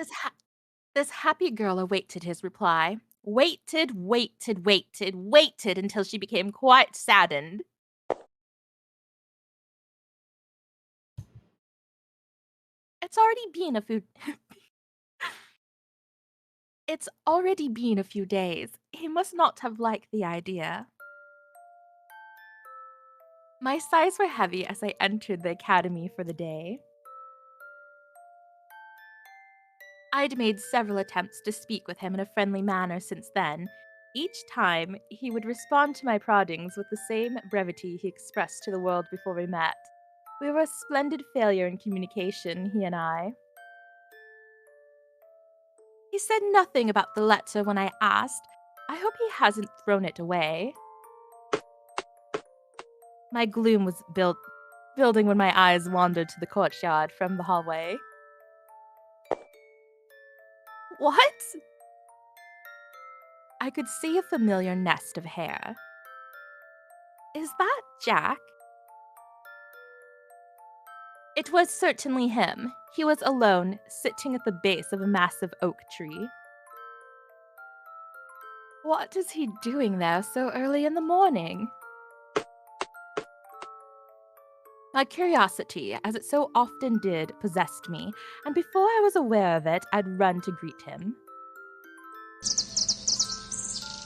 This ha- this happy girl awaited his reply. Waited until she became quite saddened. It's already been a few It's already been a few days. He must not have liked the idea. My sighs were heavy as I entered the academy for the day. I'd made several attempts to speak with him in a friendly manner since then. Each time, he would respond to my proddings with the same brevity he expressed to the world before we met. We were a splendid failure in communication, he and I. He said nothing about the letter when I asked. I hope he hasn't thrown it away. My gloom was building when my eyes wandered to the courtyard from the hallway. What? I could see a familiar nest of hair. Is that Jack? It was certainly him. He was alone, sitting at the base of a massive oak tree. What is he doing there so early in the morning? My curiosity, as it so often did, possessed me, and before I was aware of it, I'd run to greet him.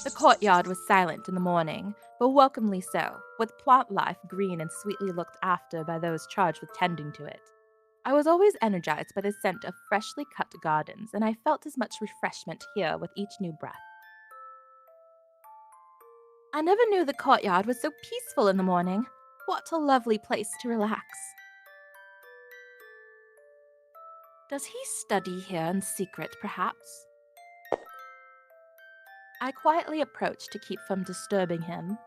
The courtyard was silent in the morning, but welcomely so, with plant life green and sweetly looked after by those charged with tending to it. I was always energized by the scent of freshly cut gardens, and I felt as much refreshment here with each new breath. I never knew the courtyard was so peaceful in the morning. What a lovely place to relax. Does he study here in secret, perhaps? I quietly approached to keep from disturbing him.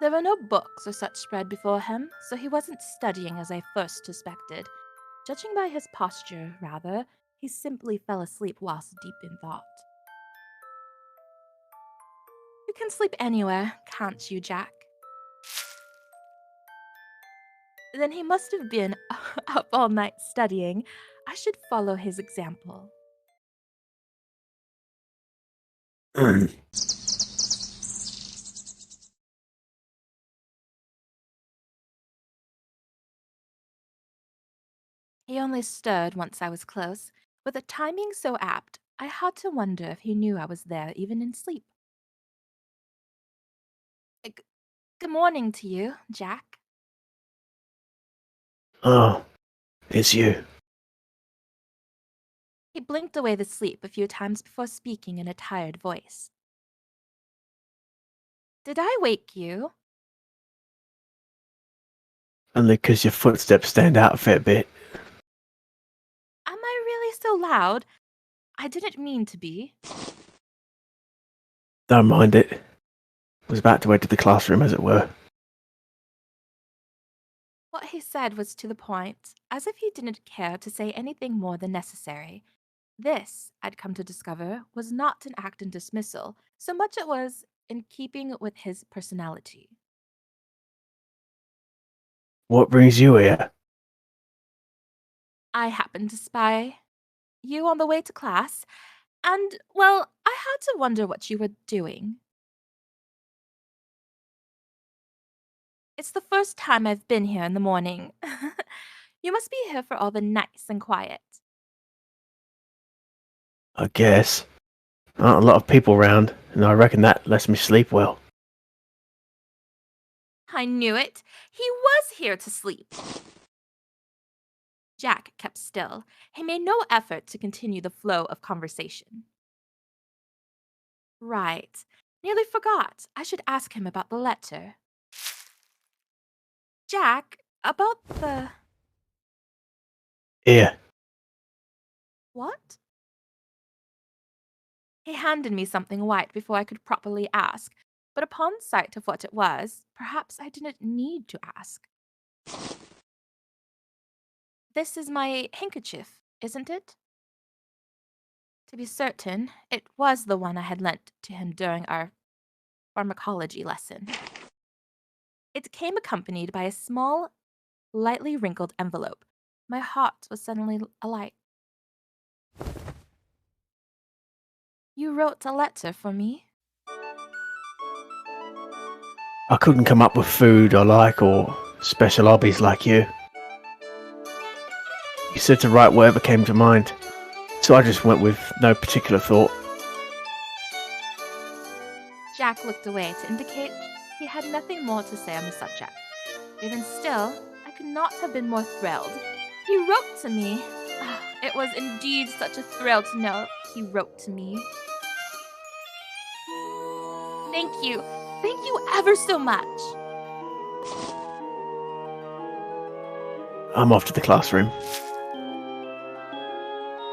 There were no books or such spread before him, so he wasn't studying as I first suspected. Judging by his posture, rather, he simply fell asleep whilst deep in thought. You can sleep anywhere, can't you, Jack? Then he must have been up all night studying. I should follow his example. He only stirred once I was close. With a timing so apt, I had to wonder if he knew I was there even in sleep. G- Good morning to you, Jack. Oh, it's you. He blinked away the sleep a few times before speaking in a tired voice. Did I wake you? Only 'cause your footsteps stand out a fair bit. Am I really so loud? I didn't mean to be. Don't mind it. Was about to enter the classroom, as it were. What he said was to the point, as if he didn't care to say anything more than necessary. This, I'd come to discover, was not an act in dismissal, so much it was in keeping with his personality. What brings you here? I happened to spy you on the way to class, and, well, I had to wonder what you were doing. It's the first time I've been here in the morning. You must be here for all the nice and quiet. I guess. Aren't a lot of people round, and I reckon that lets me sleep well. I knew it. He was here to sleep. Jack kept still. He made no effort to continue the flow of conversation. Right. Nearly forgot. I should ask him about the letter. Jack, about the. Here, What? He handed me something white before I could properly ask, but upon sight of what it was, perhaps I didn't need to ask. This is my handkerchief, isn't it? To be certain, it was the one I had lent to him during our pharmacology lesson. It came accompanied by a small, lightly wrinkled envelope. My heart was suddenly alight. You wrote a letter for me? I couldn't come up with food I like or special hobbies like you. You said to write whatever came to mind, so I just went with no particular thought. Jack looked away to indicate he had nothing more to say on the subject. Even still, I could not have been more thrilled. He wrote to me. It was indeed such a thrill to know he wrote to me. Thank you. Thank you ever so much. I'm off to the classroom.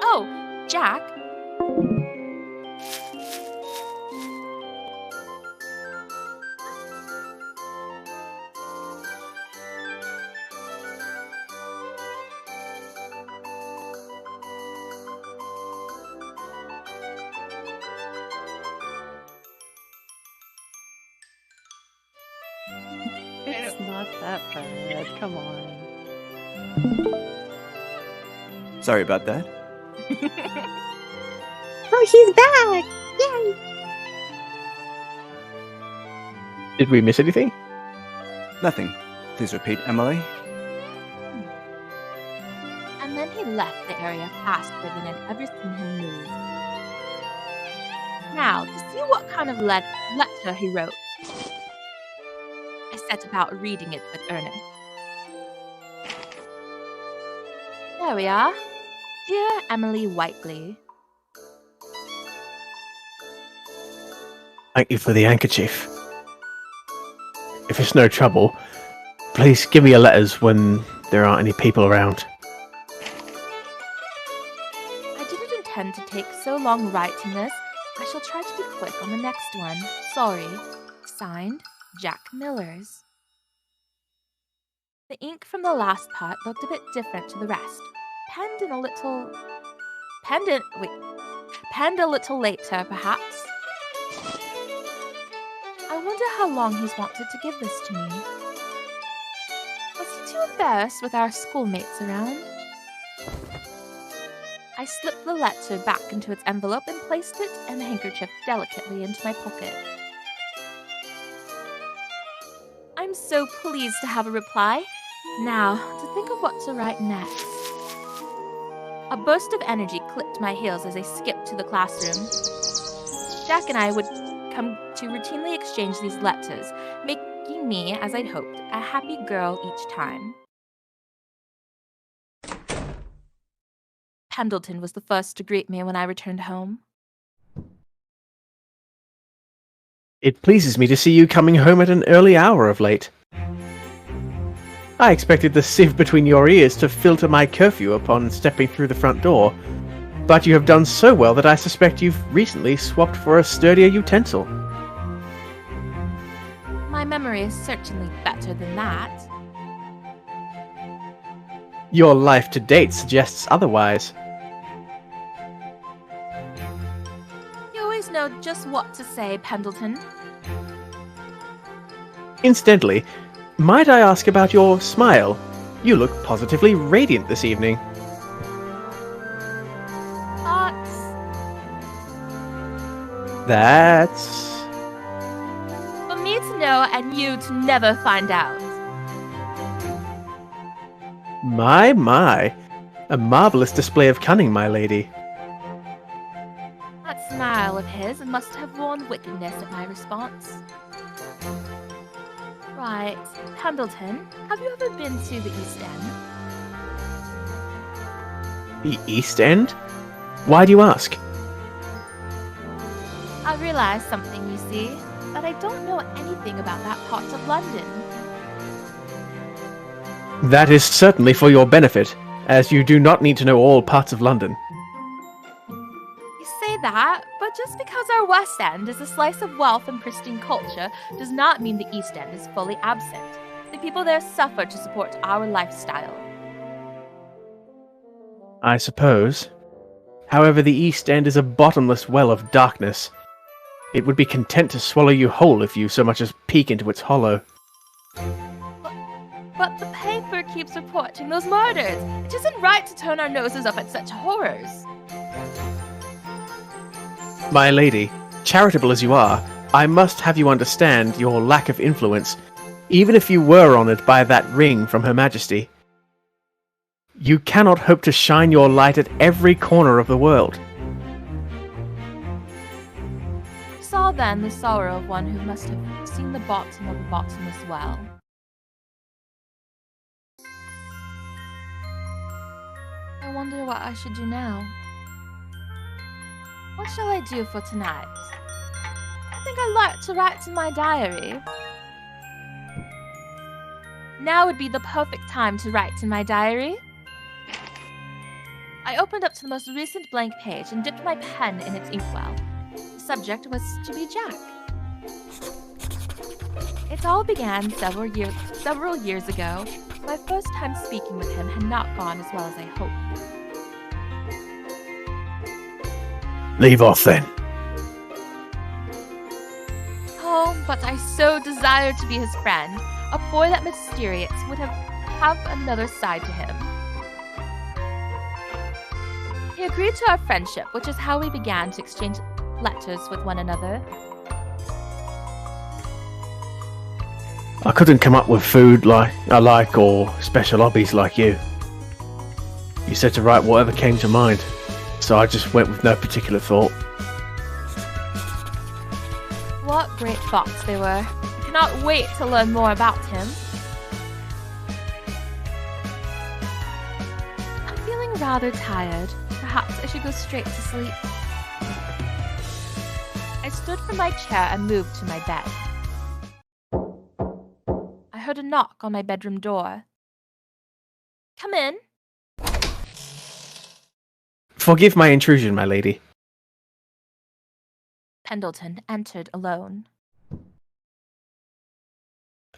Oh, Jack. It's not that bad. Come on. Sorry about that. Oh, she's back! Yay! Did we miss anything? Nothing. Please repeat, Emily. And then he left the area faster than I'd ever seen him move. Now, to see what kind of letter he wrote. I set about reading it with earnest. There we are. Dear Emily Whiteley. Thank you for the handkerchief. If it's no trouble, please give me your letters when there aren't any people around. I didn't intend to take so long writing this. I shall try to be quick on the next one. Sorry. Signed, Jack Millers. The ink from the last part looked a bit different to the rest. Penned a little later, perhaps. I wonder how long he's wanted to give this to me. Was he too embarrassed with our schoolmates around? I slipped the letter back into its envelope and placed it and the handkerchief delicately into my pocket. I'm so pleased to have a reply. Now, to think of what to write next. A burst of energy clipped my heels as I skipped to the classroom. Jack and I would come to routinely exchange these letters, making me, as I'd hoped, a happy girl each time. Pendleton was the first to greet me when I returned home. It pleases me to see you coming home at an early hour of late. I expected the sieve between your ears to filter my curfew upon stepping through the front door, but you have done so well that I suspect you've recently swapped for a sturdier utensil. My memory is certainly better than that. Your life to date suggests otherwise. You always know just what to say, Pendleton. Incidentally, might I ask about your smile? You look positively radiant this evening. That's... for me to know and you to never find out. My. A marvellous display of cunning, my lady. That smile of his must have warned wickedness at my response. Right, Pendleton, have you ever been to the East End? The East End? Why do you ask? I realized something, you see, that I don't know anything about that part of London. That is certainly for your benefit, as you do not need to know all parts of London. You say that, but just because our West End is a slice of wealth and pristine culture does not mean the East End is fully absent. The people there suffer to support our lifestyle. I suppose. However, the East End is a bottomless well of darkness. It would be content to swallow you whole if you so much as peek into its hollow. But the paper keeps reporting those murders. It isn't right to turn our noses up at such horrors. My lady, charitable as you are, I must have you understand your lack of influence, even if you were honoured by that ring from Her Majesty. You cannot hope to shine your light at every corner of the world. I saw then the sorrow of one who must have seen the bottom of a bottomless well. I wonder what I should do now. What shall I do for tonight? I think I'd like to write in my diary. Now would be the perfect time to write in my diary. I opened up to the most recent blank page and dipped my pen in its inkwell. The subject was to be Jack. It all began several years ago. My first time speaking with him had not gone as well as I hoped. Leave off then. Oh, but I so desired to be his friend. A boy that mysterious would have another side to him. He agreed to our friendship, which is how we began to exchange letters with one another. I couldn't come up with food like I like or special hobbies like you. You said to write whatever came to mind, so I just went with no particular thought. What great thoughts they were. I cannot wait to learn more about him. I'm feeling rather tired. Perhaps I should go straight to sleep. I stood from my chair and moved to my bed. I heard a knock on my bedroom door. Come in. Forgive my intrusion, my lady. Pendleton entered alone.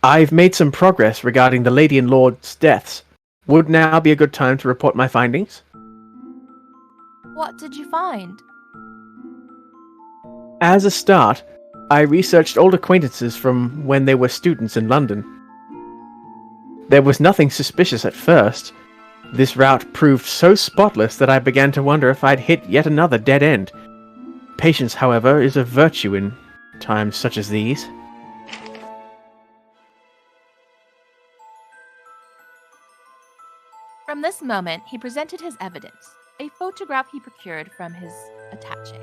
I've made some progress regarding the Lady and Lord's deaths. Would now be a good time to report my findings? What did you find? As a start, I researched old acquaintances from when they were students in London. There was nothing suspicious at first. This route proved so spotless that I began to wonder if I'd hit yet another dead end. Patience, however, is a virtue in times such as these. From this moment, he presented his evidence, a photograph he procured from his attaché.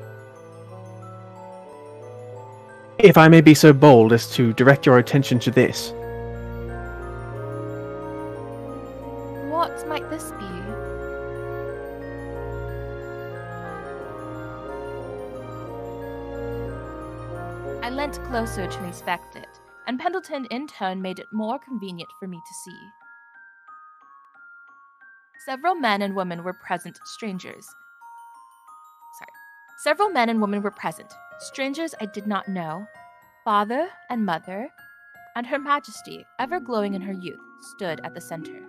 If I may be so bold as to direct your attention to this. What might this be? I leant closer to inspect it, and Pendleton in turn made it more convenient for me to see. Several men and women were present, strangers I did not know. Father and mother, and Her Majesty, ever glowing in her youth, stood at the center.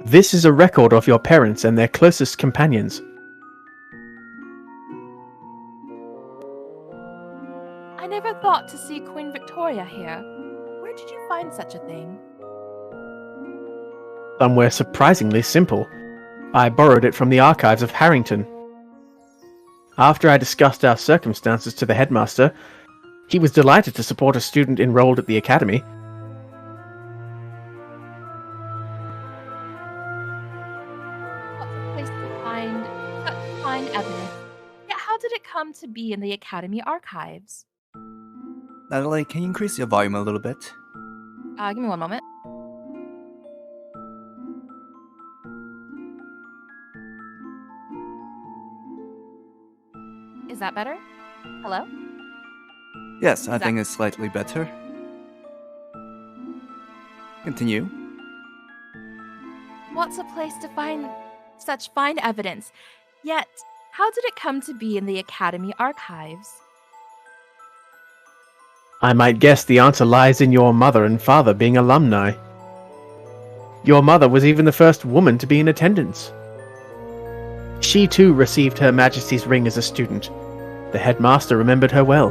This is a record of your parents and their closest companions. I never thought to see Queen Victoria here. Where did you find such a thing? Somewhere surprisingly simple. I borrowed it from the archives of Harrington. After I discussed our circumstances to the headmaster, he was delighted to support a student enrolled at the academy. What's a place to find such fine evidence? Yet how did it come to be in the academy archives? Natalie, can you increase your volume a little bit? Give me one moment. Is that better? Hello? Yes, I think it's slightly better. Continue. What's a place to find such fine evidence? Yet, how did it come to be in the academy archives? I might guess the answer lies in your mother and father being alumni. Your mother was even the first woman to be in attendance. She too received Her Majesty's ring as a student, The headmaster remembered her well.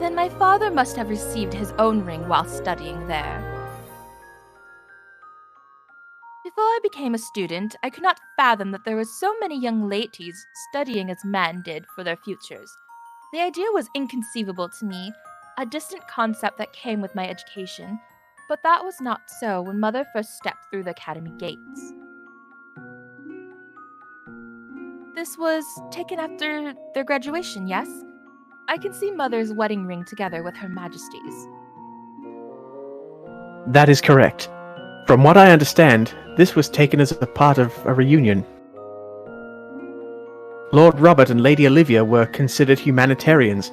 Then my father must have received his own ring while studying there. Before I became a student, I could not fathom that there were so many young ladies studying as men did for their futures. The idea was inconceivable to me, a distant concept that came with my education, but that was not so when Mother first stepped through the academy gates. This was taken after their graduation, yes? I can see Mother's wedding ring together with Her Majesty's. That is correct. From what I understand, this was taken as a part of a reunion. Lord Robert and Lady Olivia were considered humanitarians,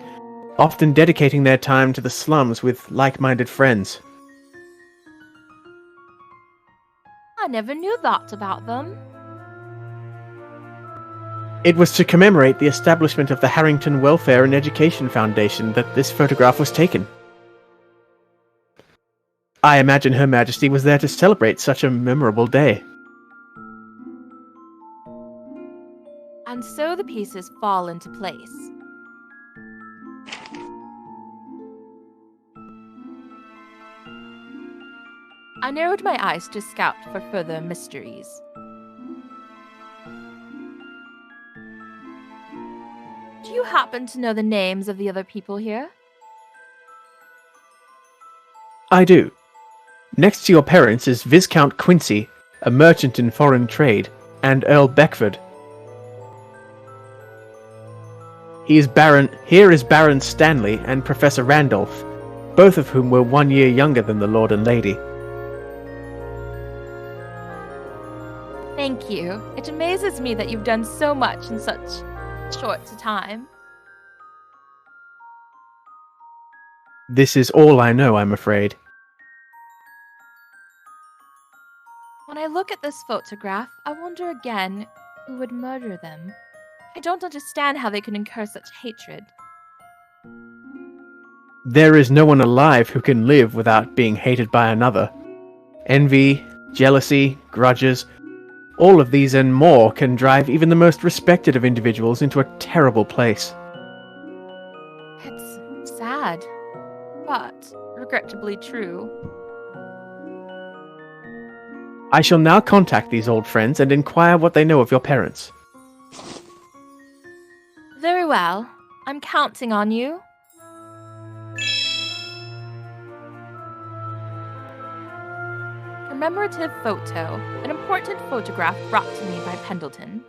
often dedicating their time to the slums with like-minded friends. I never knew that about them. It was to commemorate the establishment of the Harrington Welfare and Education Foundation that this photograph was taken. I imagine Her Majesty was there to celebrate such a memorable day. And so the pieces fall into place. I narrowed my eyes to scout for further mysteries. Do you happen to know the names of the other people here? I do. Next to your parents is Viscount Quincy, a merchant in foreign trade, and Earl Beckford. Here is Baron Stanley and Professor Randolph, both of whom were 1 year younger than the Lord and Lady. Thank you. It amazes me that you've done so much in such short a time. This is all I know, I'm afraid. When I look at this photograph, I wonder again who would murder them. I don't understand how they could incur such hatred. There is no one alive who can live without being hated by another. Envy, jealousy, grudges, all of these and more can drive even the most respected of individuals into a terrible place. It's sad, but regrettably true. I shall now contact these old friends and inquire what they know of your parents. Very well. I'm counting on you. Commemorative photo, an important photograph brought to me by Pendleton.